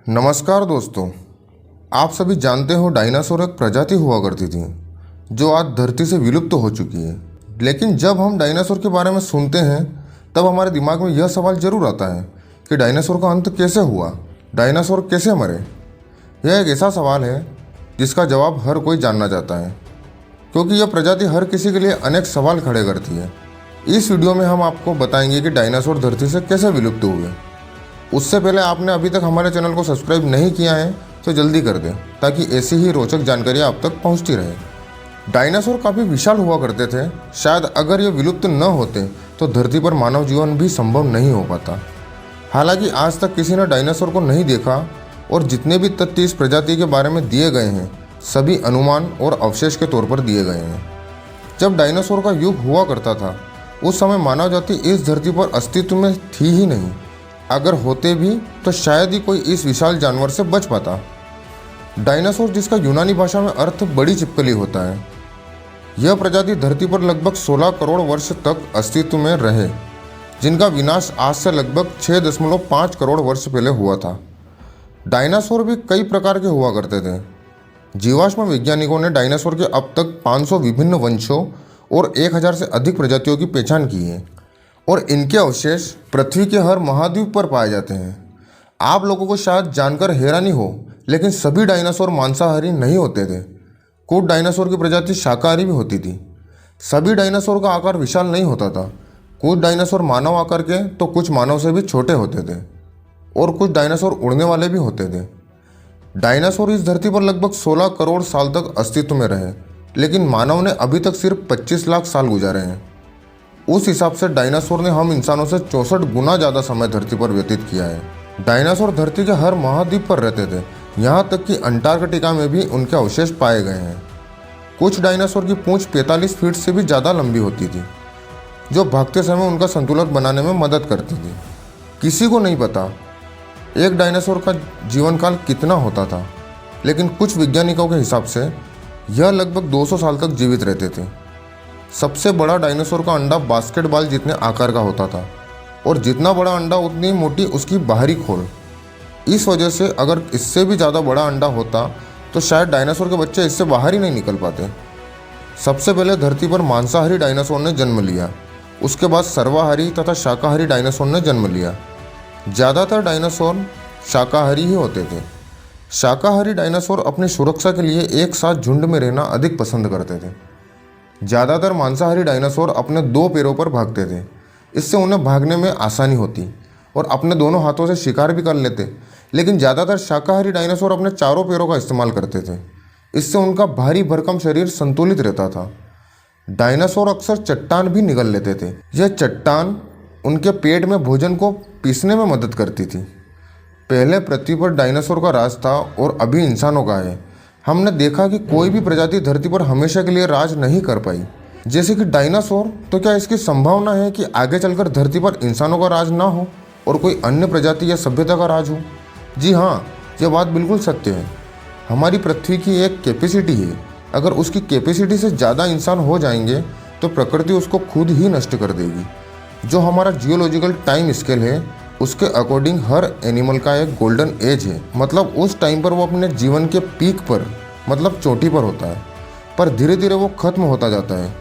नमस्कार दोस्तों। आप सभी जानते हो डायनासोर एक प्रजाति हुआ करती थी जो आज धरती से विलुप्त हो चुकी है। लेकिन जब हम डायनासोर के बारे में सुनते हैं तब हमारे दिमाग में यह सवाल जरूर आता है कि डायनासोर का अंत कैसे हुआ, डायनासोर कैसे मरे। यह एक ऐसा सवाल है जिसका जवाब हर कोई जानना चाहता है, क्योंकि यह प्रजाति हर किसी के लिए अनेक सवाल खड़े करती है। इस वीडियो में हम आपको बताएंगे कि डायनासोर धरती से कैसे विलुप्त हुए। उससे पहले आपने अभी तक हमारे चैनल को सब्सक्राइब नहीं किया है तो जल्दी कर दें, ताकि ऐसी ही रोचक जानकारी आप तक पहुंचती रहे। डायनासोर काफ़ी विशाल हुआ करते थे। शायद अगर ये विलुप्त न होते तो धरती पर मानव जीवन भी संभव नहीं हो पाता। हालांकि आज तक किसी ने डायनासोर को नहीं देखा और जितने भी तथ्य इस प्रजाति के बारे में दिए गए हैं सभी अनुमान और अवशेष के तौर पर दिए गए हैं। जब डायनासोर का युग हुआ करता था उस समय मानव जाति इस धरती पर अस्तित्व में थी ही नहीं। अगर होते भी तो शायद ही कोई इस विशाल जानवर से बच पाता। डायनासोर, जिसका यूनानी भाषा में अर्थ बड़ी छिपकली होता है, यह प्रजाति धरती पर लगभग 16 करोड़ वर्ष तक अस्तित्व में रहे, जिनका विनाश आज से लगभग 6.5 करोड़ वर्ष पहले हुआ था। डायनासोर भी कई प्रकार के हुआ करते थे। जीवाश्म वैज्ञानिकों ने डायनासोर के अब तक 500 विभिन्न वंशों और 1000 से अधिक प्रजातियों की पहचान की है और इनके अवशेष पृथ्वी के हर महाद्वीप पर पाए जाते हैं। आप लोगों को शायद जानकर हैरानी हो, लेकिन सभी डायनासोर मांसाहारी नहीं होते थे। कुछ डायनासोर की प्रजाति शाकाहारी भी होती थी। सभी डायनासोर का आकार विशाल नहीं होता था। कुछ डायनासोर मानव आकार के तो कुछ मानव से भी छोटे होते थे और कुछ डायनासोर उड़ने वाले भी होते थे। डायनासोर इस धरती पर लगभग 16 करोड़ साल तक अस्तित्व में रहे, लेकिन मानव ने अभी तक सिर्फ 25 लाख साल गुजारे हैं। उस हिसाब से डायनासोर ने हम इंसानों से 64 गुना ज़्यादा समय धरती पर व्यतीत किया है। डायनासोर धरती के हर महाद्वीप पर रहते थे, यहाँ तक कि अंटार्कटिका में भी उनके अवशेष पाए गए हैं। कुछ डायनासोर की पूंछ 45 फीट से भी ज़्यादा लंबी होती थी, जो भागते समय उनका संतुलन बनाने में मदद करती थी। किसी को नहीं पता एक डायनासोर का जीवन काल कितना होता था, लेकिन कुछ वैज्ञानिकों के हिसाब से यह लगभग 200 साल तक जीवित रहते थे। सबसे बड़ा डायनासोर का अंडा बास्केटबॉल जितने आकार का होता था और जितना बड़ा अंडा उतनी मोटी उसकी बाहरी खोल। इस वजह से अगर इससे भी ज़्यादा बड़ा अंडा होता तो शायद डायनासोर के बच्चे इससे बाहर ही नहीं निकल पाते। सबसे पहले धरती पर मांसाहारी डायनासोर ने जन्म लिया, उसके बाद सर्वाहारी तथा शाकाहारी डायनासोर ने जन्म लिया। ज़्यादातर डायनासोर शाकाहारी ही होते थे। शाकाहारी डायनासोर अपनी सुरक्षा के लिए एक साथ झुंड में रहना अधिक पसंद करते थे। ज़्यादातर मांसाहारी डायनासोर अपने 2 पैरों पर भागते थे। इससे उन्हें भागने में आसानी होती और अपने दोनों हाथों से शिकार भी कर लेते। लेकिन ज़्यादातर शाकाहारी डायनासोर अपने चारों पैरों का इस्तेमाल करते थे। इससे उनका भारी भरकम शरीर संतुलित रहता था। डायनासोर अक्सर चट्टान भी निगल लेते थे। यह चट्टान उनके पेट में भोजन को पीसने में मदद करती थी। पहले पृथ्वी पर डायनासोर का राज था और अभी इंसानों का है। हमने देखा कि कोई भी प्रजाति धरती पर हमेशा के लिए राज नहीं कर पाई, जैसे कि डायनासोर। तो क्या इसकी संभावना है कि आगे चलकर धरती पर इंसानों का राज ना हो और कोई अन्य प्रजाति या सभ्यता का राज हो? जी हाँ, यह बात बिल्कुल सत्य है। हमारी पृथ्वी की एक कैपेसिटी है। अगर उसकी कैपेसिटी से ज़्यादा इंसान हो जाएंगे तो प्रकृति उसको खुद ही नष्ट कर देगी। जो हमारा जियोलॉजिकल टाइम स्केल है उसके अकॉर्डिंग हर एनिमल का एक गोल्डन एज है। मतलब उस टाइम पर वो अपने जीवन के पीक पर, मतलब चोटी पर होता है, पर धीरे धीरे वो खत्म होता जाता है।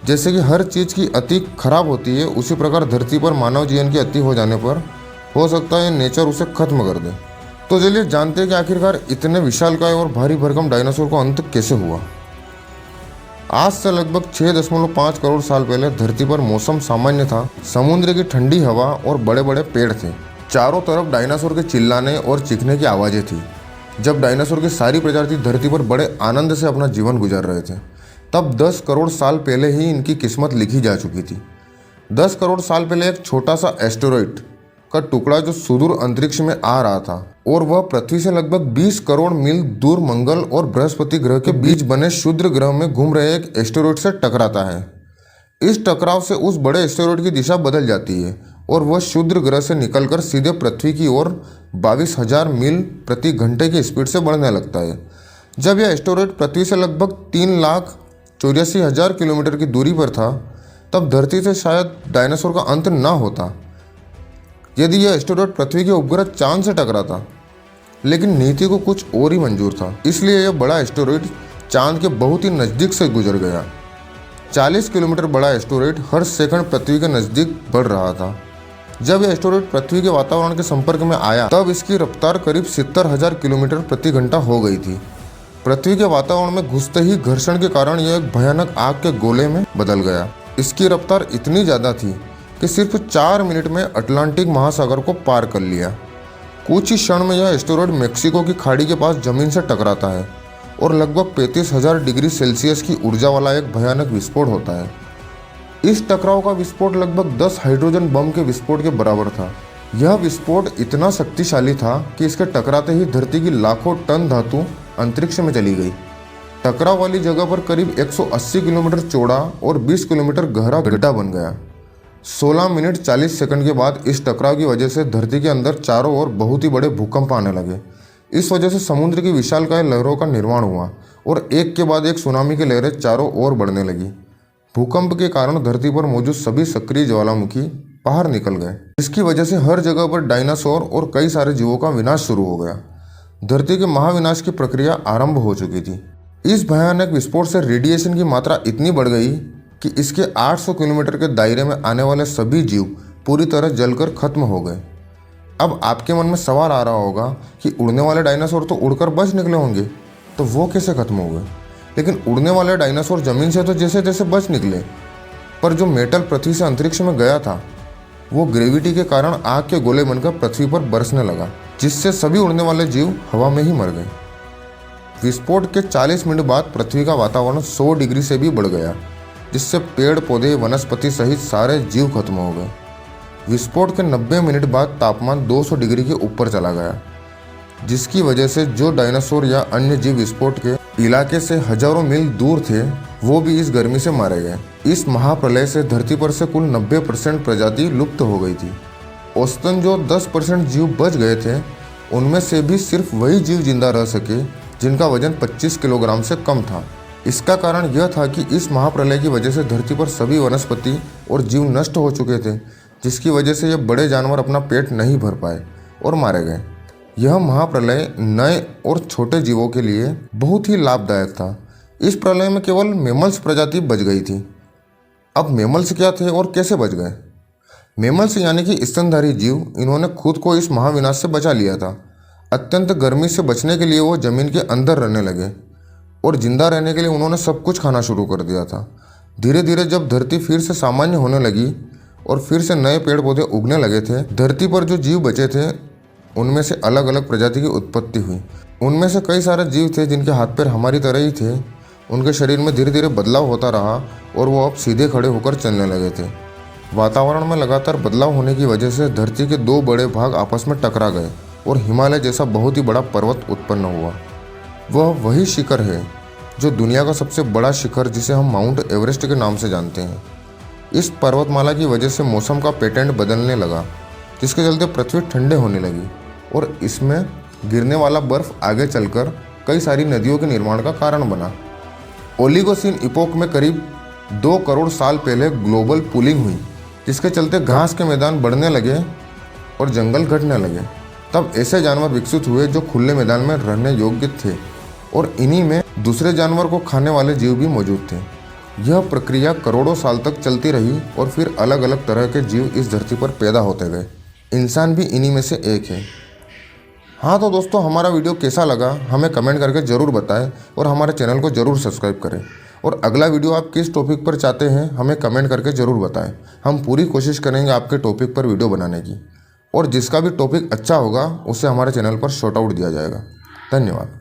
जैसे कि हर चीज़ की अति खराब होती है, उसी प्रकार धरती पर मानव जीवन की अति हो जाने पर हो सकता है नेचर उसे खत्म कर दे। तो चलिए जानते हैं कि आखिरकार इतने विशालकाय और भारी भरकम डायनासोर का अंत कैसे हुआ। आज से लगभग 6.5 करोड़ साल पहले धरती पर मौसम सामान्य था। समुद्र की ठंडी हवा और बड़े बड़े पेड़ थे। चारों तरफ डायनासोर के चिल्लाने और चीखने की आवाज़ें थी। जब डायनासोर की सारी प्रजाति धरती पर बड़े आनंद से अपना जीवन गुजार रहे थे, तब 10 करोड़ साल पहले ही इनकी किस्मत लिखी जा चुकी थी। 10 करोड़ साल पहले एक छोटा सा एस्टेरॉइड का टुकड़ा जो सुदूर अंतरिक्ष में आ रहा था और वह पृथ्वी से लगभग 20 करोड़ मील दूर मंगल और बृहस्पति ग्रह के बीच बने क्षुद्र ग्रह में घूम रहे एक एस्टेरॉइड से टकराता है। इस टकराव से उस बड़े एस्टेरॉइड की दिशा बदल जाती है और वह क्षुद्र ग्रह से निकलकर सीधे पृथ्वी की ओर 22,000 मील प्रति घंटे की स्पीड से बढ़ने लगता है। जब यह एस्टेरॉइड पृथ्वी से लगभग 3,84,000 किलोमीटर की दूरी पर था, तब धरती से शायद डायनासोर का अंत ना होता। यदि यह एस्टेरॉइड पृथ्वी के उपग्रह चांद से टकराता लेकिन नीति को कुछ और ही मंजूर था, इसलिए यह बड़ा एस्टेरॉयड चांद के बहुत ही नज़दीक से गुजर गया। 40 किलोमीटर बड़ा एस्टेरॉयड हर सेकंड पृथ्वी के नज़दीक बढ़ रहा था। जब यह एस्टेरॉयड पृथ्वी के वातावरण के संपर्क में आया तब इसकी रफ्तार करीब 70,000 किलोमीटर प्रति घंटा हो गई थी। पृथ्वी के वातावरण में घुसते ही घर्षण के कारण यह एक भयानक आग के गोले में बदल गया। इसकी रफ्तार इतनी ज़्यादा थी कि सिर्फ 4 मिनट में अटलांटिक महासागर को पार कर लिया। कुछ ही क्षण में यह एस्टेरॉयड मेक्सिको की खाड़ी के पास जमीन से टकराता है और लगभग 35,000 डिग्री सेल्सियस की ऊर्जा वाला एक भयानक विस्फोट होता है। इस टकराव का विस्फोट लगभग 10 हाइड्रोजन बम के विस्फोट के बराबर था। यह विस्फोट इतना शक्तिशाली था कि इसके टकराते ही धरती की लाखों टन धातु अंतरिक्ष में चली गई। टकराव वाली जगह पर करीब 180 किलोमीटर चौड़ा और 20 किलोमीटर गहरा गड्ढा बन गया। 16 मिनट 40 सेकंड के बाद इस टकराव की वजह से धरती के अंदर चारों ओर बहुत ही बड़े भूकंप आने लगे। इस वजह से समुद्र की विशालकाय लहरों का निर्माण हुआ और एक के बाद एक सुनामी की लहरें चारों ओर बढ़ने लगी। भूकंप के कारण धरती पर मौजूद सभी सक्रिय ज्वालामुखी बाहर निकल गए, जिसकी वजह से हर जगह पर डायनासोर और कई सारे जीवों का विनाश शुरू हो गया। धरती के महाविनाश की प्रक्रिया आरंभ हो चुकी थी। इस भयानक विस्फोट से रेडिएशन की मात्रा इतनी बढ़ गई कि इसके 800 किलोमीटर के दायरे में आने वाले सभी जीव पूरी तरह जलकर खत्म हो गए। अब आपके मन में सवाल आ रहा होगा कि उड़ने वाले डायनासोर तो उड़कर बच निकले होंगे, तो वो कैसे खत्म हो गए? लेकिन उड़ने वाले डायनासोर जमीन से तो जैसे तैसे बच निकले, पर जो मेटल पृथ्वी से अंतरिक्ष में गया था वो ग्रेविटी के कारण आग के गोले बनकर पृथ्वी पर बरसने लगा, जिससे सभी उड़ने वाले जीव हवा में ही मर गए। विस्फोट के 40 मिनट बाद पृथ्वी का वातावरण 100 डिग्री से भी बढ़ गया, जिससे पेड़ पौधे वनस्पति सहित सारे जीव खत्म हो गए। विस्फोट के 90 मिनट बाद तापमान 200 डिग्री के ऊपर चला गया, जिसकी वजह से जो डायनासोर या अन्य जीव विस्फोट के इलाके से हजारों मील दूर थे वो भी इस गर्मी से मारे गए। इस महाप्रलय से धरती पर से कुल 90% प्रजाति लुप्त हो गई थी। औसतन जो 10% जीव बच गए थे उनमें से भी सिर्फ वही जीव जिंदा रह सके जिनका वजन 25 किलोग्राम से कम था। इसका कारण यह था कि इस महाप्रलय की वजह से धरती पर सभी वनस्पति और जीव नष्ट हो चुके थे, जिसकी वजह से ये बड़े जानवर अपना पेट नहीं भर पाए और मारे गए। यह महाप्रलय नए और छोटे जीवों के लिए बहुत ही लाभदायक था। इस प्रलय में केवल मैमल्स प्रजाति बच गई थी। अब मैमल्स क्या थे और कैसे बच गए? मैमल्स यानी कि स्तनधारी जीव, इन्होंने खुद को इस महाविनाश से बचा लिया था। अत्यंत गर्मी से बचने के लिए वो जमीन के अंदर रहने लगे और जिंदा रहने के लिए उन्होंने सब कुछ खाना शुरू कर दिया था। धीरे धीरे जब धरती फिर से सामान्य होने लगी और फिर से नए पेड़ पौधे उगने लगे थे, धरती पर जो जीव बचे थे उनमें से अलग अलग प्रजाति की उत्पत्ति हुई। उनमें से कई सारे जीव थे जिनके हाथ पैर हमारी तरह ही थे। उनके शरीर में धीरे धीरे बदलाव होता रहा और वो अब सीधे खड़े होकर चलने लगे थे। वातावरण में लगातार बदलाव होने की वजह से धरती के 2 बड़े भाग आपस में टकरा गए और हिमालय जैसा बहुत ही बड़ा पर्वत उत्पन्न हुआ। वह वही शिखर है जो दुनिया का सबसे बड़ा शिखर, जिसे हम माउंट एवरेस्ट के नाम से जानते हैं। इस पर्वतमाला की वजह से मौसम का पैटर्न बदलने लगा, जिसके चलते पृथ्वी ठंडे होने लगी और इसमें गिरने वाला बर्फ आगे चलकर कई सारी नदियों के निर्माण का कारण बना। ओलिगोसीन इपोक में करीब 2 करोड़ साल पहले ग्लोबल कूलिंग हुई, जिसके चलते घास के मैदान बढ़ने लगे और जंगल घटने लगे। तब ऐसे जानवर विकसित हुए जो खुले मैदान में रहने योग्य थे और इन्हीं में दूसरे जानवर को खाने वाले जीव भी मौजूद थे। यह प्रक्रिया करोड़ों साल तक चलती रही और फिर अलग अलग तरह के जीव इस धरती पर पैदा होते गए। इंसान भी इन्हीं में से एक है। हाँ तो दोस्तों, हमारा वीडियो कैसा लगा हमें कमेंट करके ज़रूर बताएं और हमारे चैनल को ज़रूर सब्सक्राइब करें। और अगला वीडियो आप किस टॉपिक पर चाहते हैं हमें कमेंट करके ज़रूर बताएं। हम पूरी कोशिश करेंगे आपके टॉपिक पर वीडियो बनाने की, और जिसका भी टॉपिक अच्छा होगा उसे हमारे चैनल पर शॉर्ट आउट दिया जाएगा। धन्यवाद।